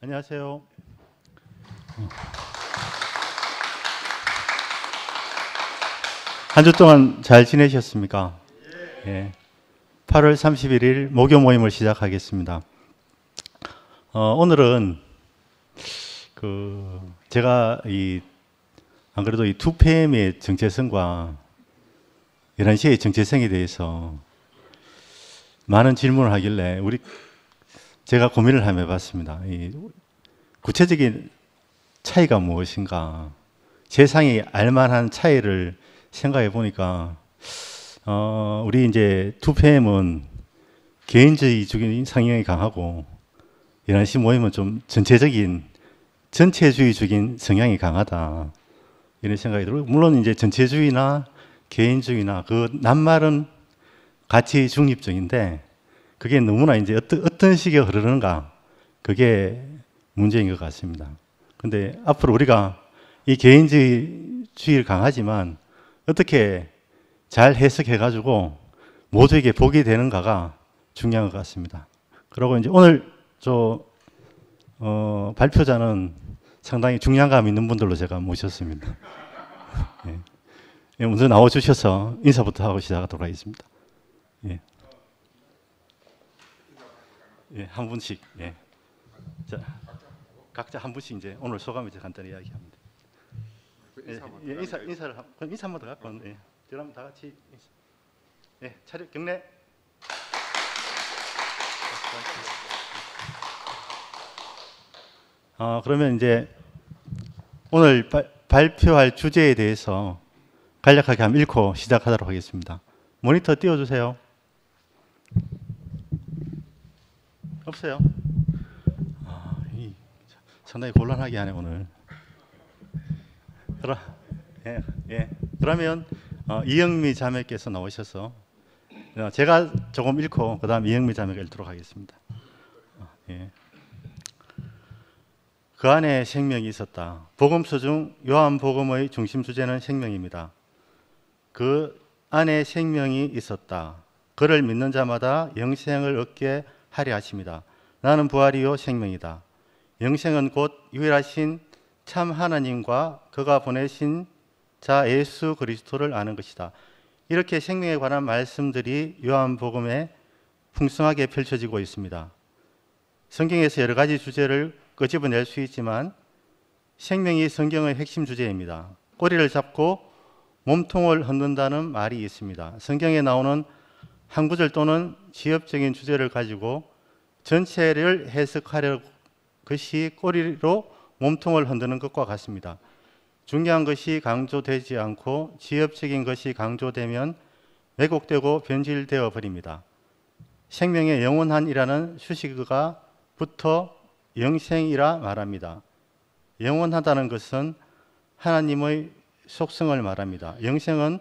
안녕하세요. 한 주 동안 잘 지내셨습니까? 예. 8월 31일 목요 모임을 시작하겠습니다. 오늘은 제가 안 그래도 이 2PM의 정체성과 11시의 정체성에 대해서 많은 질문을 하길래 제가 고민을 한번 해봤습니다. 구체적인 차이가 무엇인가? 세상이 알만한 차이를 생각해 보니까 우리 이제 2PM은 개인주의적인 성향이 강하고 11시 모임은 좀 전체주의적인 성향이 강하다. 이런 생각이 들어요. 물론 이제 전체주의나 개인주의나 그 낱말은 같이 중립적인데 그게 너무나 이제 어떤 식의 흐르는가 그게 문제인 것 같습니다. 근데 앞으로 우리가 이 개인주의를 강하지만 어떻게 잘 해석해 가지고 모두에게 복이 되는가가 중요한 것 같습니다. 그리고 이제 오늘 발표자는 상당히 중량감 있는 분들로 제가 모셨습니다. 예. 먼저 나와 주셔서 인사부터 하고 시작하도록 하겠습니다. 예. 예, 한 분씩. 예. 자, 각자 한 분씩 이제 오늘 소감을 이제 간단히 이야기합니다. 인사를 그럼 인사 한번 더 갖고. 예. 그럼 다 같이 인사. 예, 차렷 경례. 그러면 이제 오늘 발표할 주제에 대해서 간략하게 한번 읽고 시작하도록 하겠습니다. 모니터 띄워주세요. 없어요? 상당히 곤란하게 하네 오늘. 그러면 이영미 자매께서 나오셔서 제가 조금 읽고 그 다음 이영미 자매가 읽도록 하겠습니다. 예. 그 안에 생명이 있었다. 복음서 중 요한복음의 중심 주제는 생명입니다. 그 안에 생명이 있었다. 그를 믿는 자마다 영생을 얻게 하려 하십니다. 나는 부활이요 생명이다. 영생은 곧 유일하신 참 하나님과 그가 보내신 자 예수 그리스도를 아는 것이다. 이렇게 생명에 관한 말씀들이 요한복음에 풍성하게 펼쳐지고 있습니다. 성경에서 여러 가지 주제를 끄집어낼 수 있지만 생명이 성경의 핵심 주제입니다. 꼬리를 잡고 몸통을 흔든다는 말이 있습니다. 성경에 나오는 한 구절 또는 지엽적인 주제를 가지고 전체를 해석하려는 것이 꼬리로 몸통을 흔드는 것과 같습니다. 중요한 것이 강조되지 않고 지엽적인 것이 강조되면 왜곡되고 변질되어 버립니다. 생명의 영원한이라는 수식어가 붙어 영생이라 말합니다. 영원하다는 것은 하나님의 속성을 말합니다. 영생은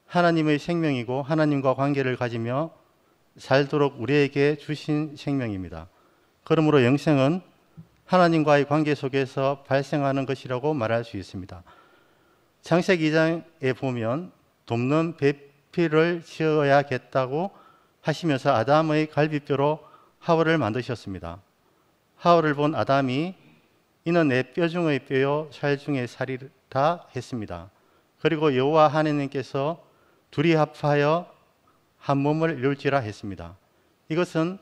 하나님의 생명이고 하나님과 관계를 가지며 살도록 우리에게 주신 생명입니다. 그러므로 영생은 하나님과의 관계 속에서 발생하는 것이라고 말할 수 있습니다. 창세기 2장에 보면 돕는 배필을 지어야겠다고 하시면서 아담의 갈비뼈로 하와를 만드셨습니다. 하와를 본 아담이 이는 내 뼈 중의 뼈요 살 중의 살이다 했습니다. 그리고 여호와 하나님께서 둘이 합하여 한 몸을 이룰지라 했습니다. 이것은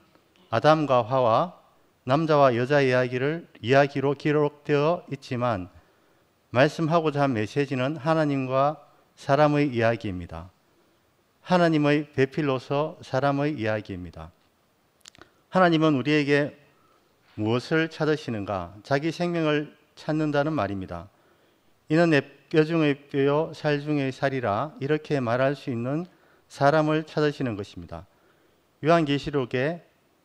아담과 하와 남자와 여자 이야기로 기록되어 있지만 말씀하고자 한 메시지는 하나님과 사람의 이야기입니다. 하나님의 배필로서 사람의 이야기입니다. 하나님은 우리에게 무엇을 찾으시는가? 자기 생명을 찾는다는 말입니다. 이는 내 뼈 중의 뼈요 살 중의 살이라 이렇게 말할 수 있는 사람을 찾으시는 것입니다. 요한계시록에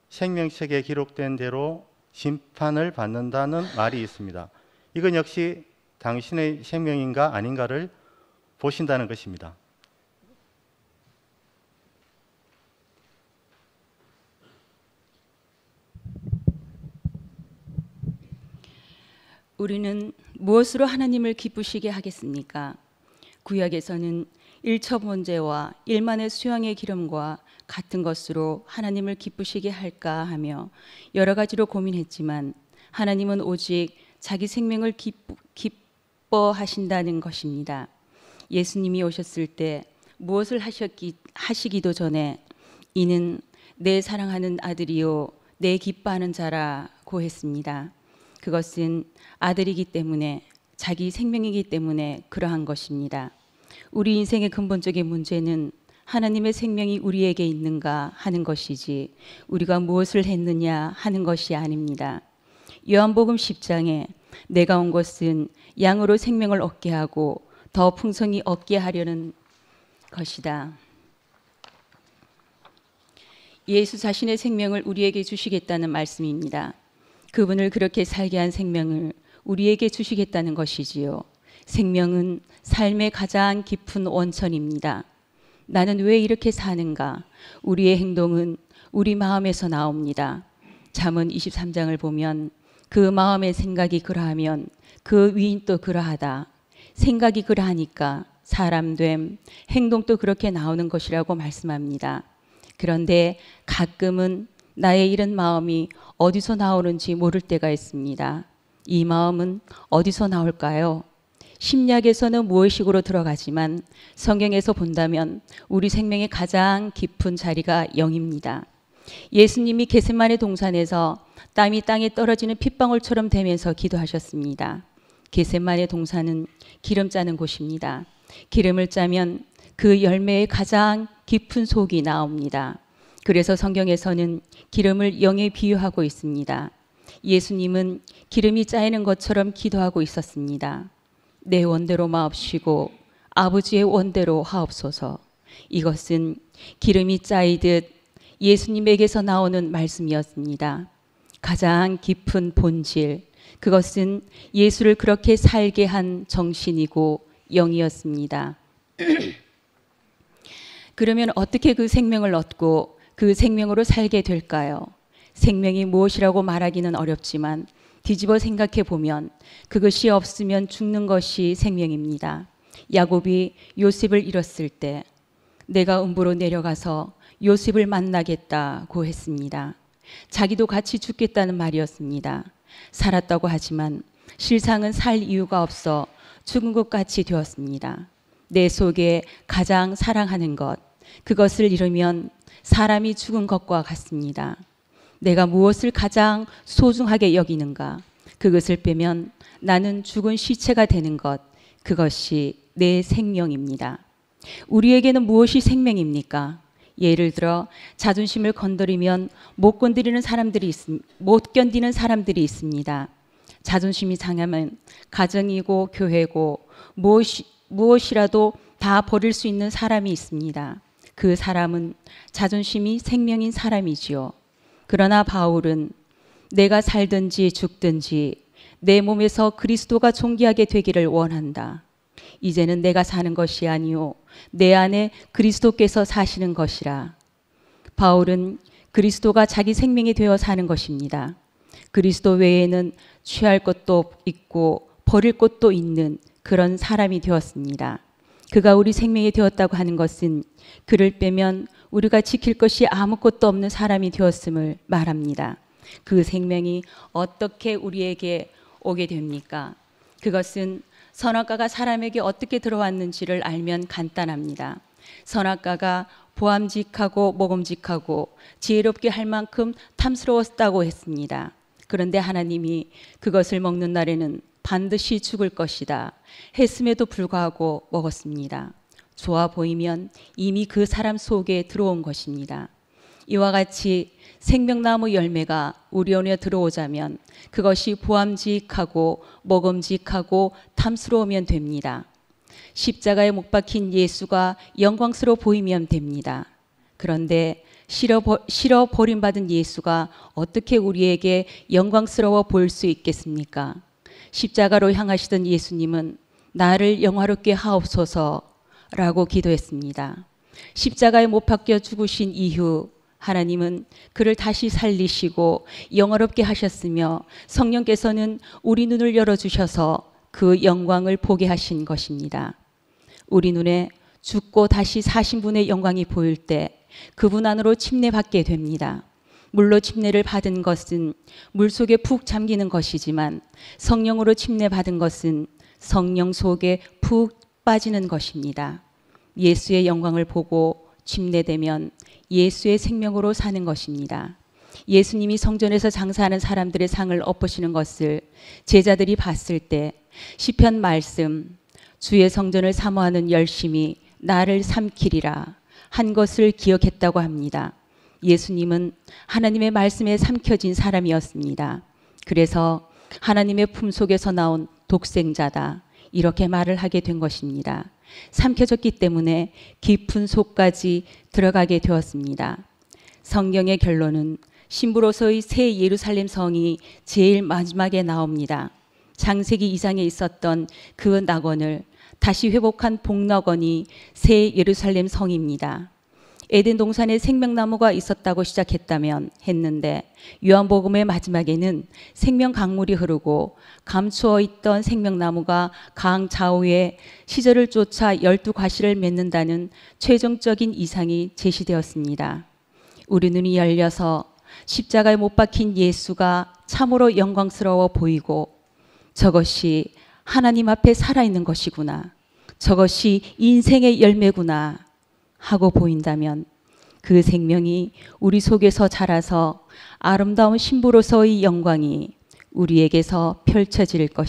생명책에 기록된 대로 심판을 받는다는 말이 있습니다. 이건 역시 당신의 생명인가 아닌가를 보신다는 것입니다. 우리는 무엇으로 하나님을 기쁘시게 하겠습니까? 구약에서는 일처번제와 일만의 수양의 기름과 같은 것으로 하나님을 기쁘시게 할까 하며 여러 가지로 고민했지만 하나님은 오직 자기 생명을 기뻐하신다는 것입니다. 예수님이 오셨을 때 무엇을 하시기도 전에 이는 내 사랑하는 아들이요 내 기뻐하는 자라고 했습니다. 그것은 아들이기 때문에, 자기 생명이기 때문에 그러한 것입니다. 우리 인생의 근본적인 문제는 하나님의 생명이 우리에게 있는가 하는 것이지 우리가 무엇을 했느냐 하는 것이 아닙니다. 요한복음 10장에 내가 온 것은 양으로 생명을 얻게 하고 더 풍성히 얻게 하려는 것이다. 예수 자신의 생명을 우리에게 주시겠다는 말씀입니다. 그분을 그렇게 살게 한 생명을 우리에게 주시겠다는 것이지요. 생명은 삶의 가장 깊은 원천입니다. 나는 왜 이렇게 사는가? 우리의 행동은 우리 마음에서 나옵니다. 잠언 23장을 보면 그 마음의 생각이 그러하면 그 위인도 그러하다. 생각이 그러하니까 사람됨, 행동도 그렇게 나오는 것이라고 말씀합니다. 그런데 가끔은 나의 이런 마음이 어디서 나오는지 모를 때가 있습니다. 이 마음은 어디서 나올까요? 심리학에서는 무의식으로 들어가지만 성경에서 본다면 우리 생명의 가장 깊은 자리가 영입니다. 예수님이 겟세마네 동산에서 땀이 땅에 떨어지는 핏방울처럼 되면서 기도하셨습니다. 겟세마네 동산은 기름 짜는 곳입니다. 기름을 짜면 그 열매의 가장 깊은 속이 나옵니다. 그래서 성경에서는 기름을 영에 비유하고 있습니다. 예수님은 기름이 짜이는 것처럼 기도하고 있었습니다. 내 원대로 마옵시고 아버지의 원대로 하옵소서. 이것은 기름이 짜이듯 예수님에게서 나오는 말씀이었습니다. 가장 깊은 본질, 그것은 예수를 그렇게 살게 한 정신이고 영이었습니다. 그러면 어떻게 그 생명을 얻고 그 생명으로 살게 될까요? 생명이 무엇이라고 말하기는 어렵지만 뒤집어 생각해 보면 그것이 없으면 죽는 것이 생명입니다. 야곱이 요셉을 잃었을 때 내가 음부로 내려가서 요셉을 만나겠다고 했습니다. 자기도 같이 죽겠다는 말이었습니다. 살았다고 하지만 실상은 살 이유가 없어 죽은 것 같이 되었습니다. 내 속에 가장 사랑하는 것, 그것을 잃으면 사람이 죽은 것과 같습니다. 내가 무엇을 가장 소중하게 여기는가, 그것을 빼면 나는 죽은 시체가 되는 것, 그것이 내 생명입니다. 우리에게는 무엇이 생명입니까? 예를 들어 자존심을 건드리면 못 견디는 사람들이 있습니다. 자존심이 상하면 가정이고 교회고 무엇이라도 다 버릴 수 있는 사람이 있습니다. 그 사람은 자존심이 생명인 사람이지요. 그러나 바울은 내가 살든지 죽든지 내 몸에서 그리스도가 존귀하게 되기를 원한다. 이제는 내가 사는 것이 아니요 내 안에 그리스도께서 사시는 것이라. 바울은 그리스도가 자기 생명이 되어 사는 것입니다. 그리스도 외에는 취할 것도 있고 버릴 것도 있는 그런 사람이 되었습니다. 그가 우리 생명이 되었다고 하는 것은 그를 빼면 우리가 지킬 것이 아무것도 없는 사람이 되었음을 말합니다. 그 생명이 어떻게 우리에게 오게 됩니까? 그것은 선악과가 사람에게 어떻게 들어왔는지를 알면 간단합니다. 선악과가 보암직하고 먹음직하고 지혜롭게 할 만큼 탐스러웠다고 했습니다. 그런데 하나님이 그것을 먹는 날에는 반드시 죽을 것이다 했음에도 불구하고 먹었습니다. 좋아 보이면 이미 그 사람 속에 들어온 것입니다. 이와 같이 생명나무 열매가 우리 안에 들어오자면 그것이 보암직하고 먹음직하고 탐스러우면 됩니다. 십자가에 못 박힌 예수가 영광스러워 보이면 됩니다. 그런데 실어 버림받은 예수가 어떻게 우리에게 영광스러워 보일 수 있겠습니까? 십자가로 향하시던 예수님은 나를 영화롭게 하옵소서라고 기도했습니다. 십자가에 못 박혀 죽으신 이후 하나님은 그를 다시 살리시고 영화롭게 하셨으며 성령께서는 우리 눈을 열어주셔서 그 영광을 보게 하신 것입니다. 우리 눈에 죽고 다시 사신 분의 영광이 보일 때 그분 안으로 침례받게 됩니다. 물로 침례를 받은 것은 물 속에 푹 잠기는 것이지만 성령으로 침례받은 것은 성령 속에 푹 빠지는 것입니다. 예수의 영광을 보고 침례되면 예수의 생명으로 사는 것입니다. 예수님이 성전에서 장사하는 사람들의 상을 엎으시는 것을 제자들이 봤을 때 시편 말씀 주의 성전을 사모하는 열심이 나를 삼키리라 한 것을 기억했다고 합니다. 예수님은 하나님의 말씀에 삼켜진 사람이었습니다. 그래서 하나님의 품속에서 나온 독생자다 이렇게 말을 하게 된 것입니다. 삼켜졌기 때문에 깊은 속까지 들어가게 되었습니다. 성경의 결론은 신부로서의 새 예루살렘 성이 제일 마지막에 나옵니다. 창세기 2장에 있었던 그 낙원을 다시 회복한 복낙원이 새 예루살렘 성입니다. 에덴 동산에 생명나무가 있었다고 시작했다면 했는데 요한복음의 마지막에는 생명 강물이 흐르고 감추어 있던 생명나무가 강 좌우에 시절을 쫓아 12과실을 맺는다는 최종적인 이상이 제시되었습니다. 우리 눈이 열려서 십자가에 못 박힌 예수가 참으로 영광스러워 보이고 저것이 하나님 앞에 살아있는 것이구나. 저것이 인생의 열매구나 하고 보인다면 그 생명이 우리 속에서 자라서 아름다운 신부로서의 영광이 우리에게서 펼쳐질 것입니다.